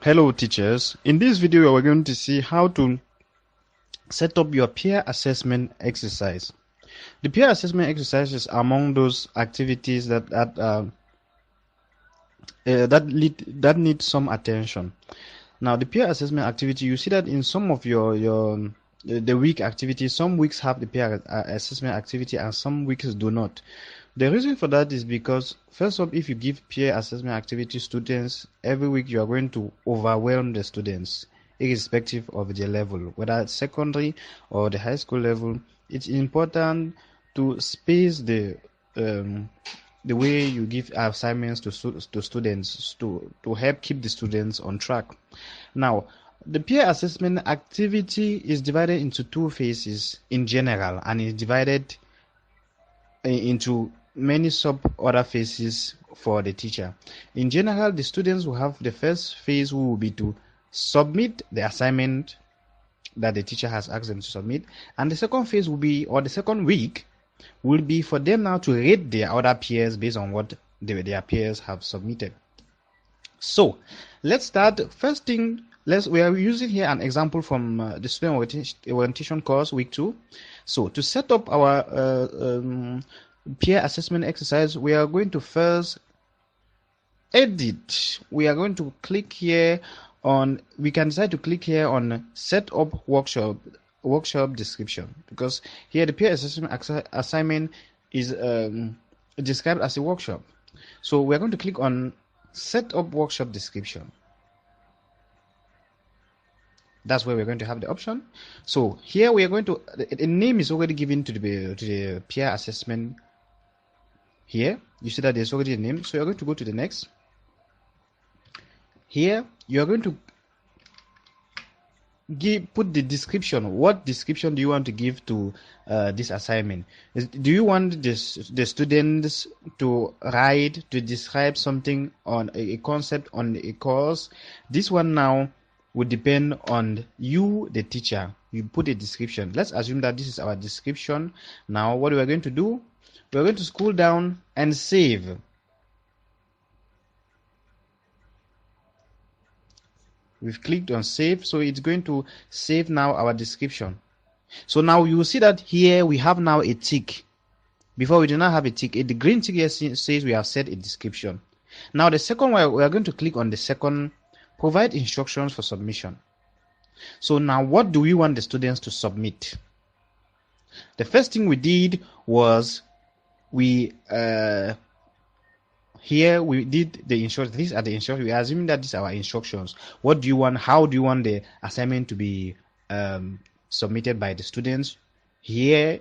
Hello teachers, in this video we're going to see how to set up your peer assessment exercise. The peer assessment exercise is among those activities that need some attention. Now the peer assessment activity, you see that in some of your the week activities, some weeks have the peer assessment activity and some weeks do not. The reason for that is because, first off, if you give peer assessment activity students every week, you are going to overwhelm the students, irrespective of their level, whether it's secondary or the high school level. It's important to space the way you give assignments to students to help keep the students on track. Now, the peer assessment activity is divided into two phases in general, and is divided into many other phases for the teacher. In general, the students will have the first phase, who will be to submit the assignment that the teacher has asked them to submit, and the second phase will be, or the second week will be, for them now to rate their other peers based on what their peers have submitted. So let's start. First thing, we are using here an example from the student orientation course week 2. So to set up our peer assessment exercise, we are going to first edit. We are going to click here on, we can decide to click here on set up workshop description, because here the peer assessment assignment is described as a workshop. So we're going to click on set up workshop description. That's where we're going to have the option. So here we are going to, the name is already given to the peer assessment. Here you see that there's already a name, so you're going to go to the next. Here you are going to put the description. What description do you want to give to this assignment? Do you want the students to write, to describe something on a concept on a course? This one now would depend on you, the teacher. You put a description. Let's assume that this is our description. Now what we are going to do, we're going to scroll down and save. We've clicked on save, so it's going to save now our description. So now you will see that here we have now a tick. Before we do not have a tick. The green tick here says we have set a description. Now the second one, we are going to click on the second, provide instructions for submission. So now what do we want the students to submit? The first thing we did was here we did the instructions. These are the instructions. We are assuming that these are our instructions. What do you want? How do you want the assignment to be submitted by the students? Here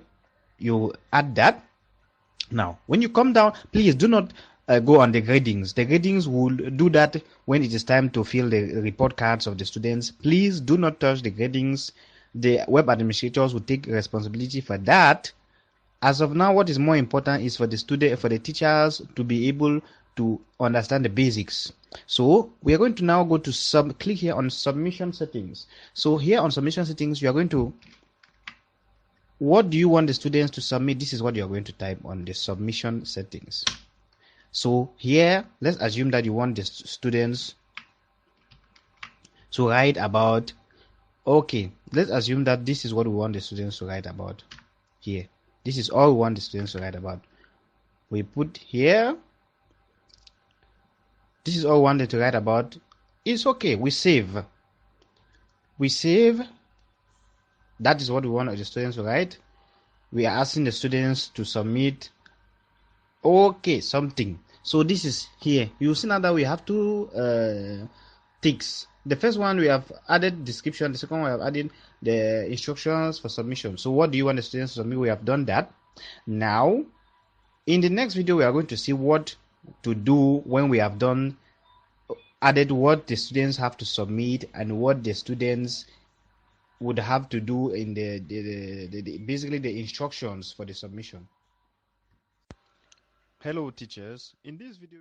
you add that. Now when you come down, please do not go on the gradings. The gradings will do that when it is time to fill the report cards of the students. Please do not touch the gradings. The web administrators will take responsibility for that. As of now, what is more important is for the teachers to be able to understand the basics. So we are going to now go to click here on submission settings. So here on submission settings, you are going to, what do you want the students to submit? This is what you are going to type on the submission settings. So here, let's assume that you want the students to write about, okay, let's assume that this is what we want the students to write about here. This is all we want the students to write about. We put here, this is all we wanted to write about. It's okay. We save. That is what we want the students to write. We are asking the students to submit, okay, something. So this is here. You see now that we have two ticks. The first one we have added description. The second one we have added the instructions for submission. So what do you want the students to submit? We have done that. Now in the next video we are going to see what to do when we have added what the students have to submit and what the students would have to do in basically the instructions for the submission. Hello teachers, in this video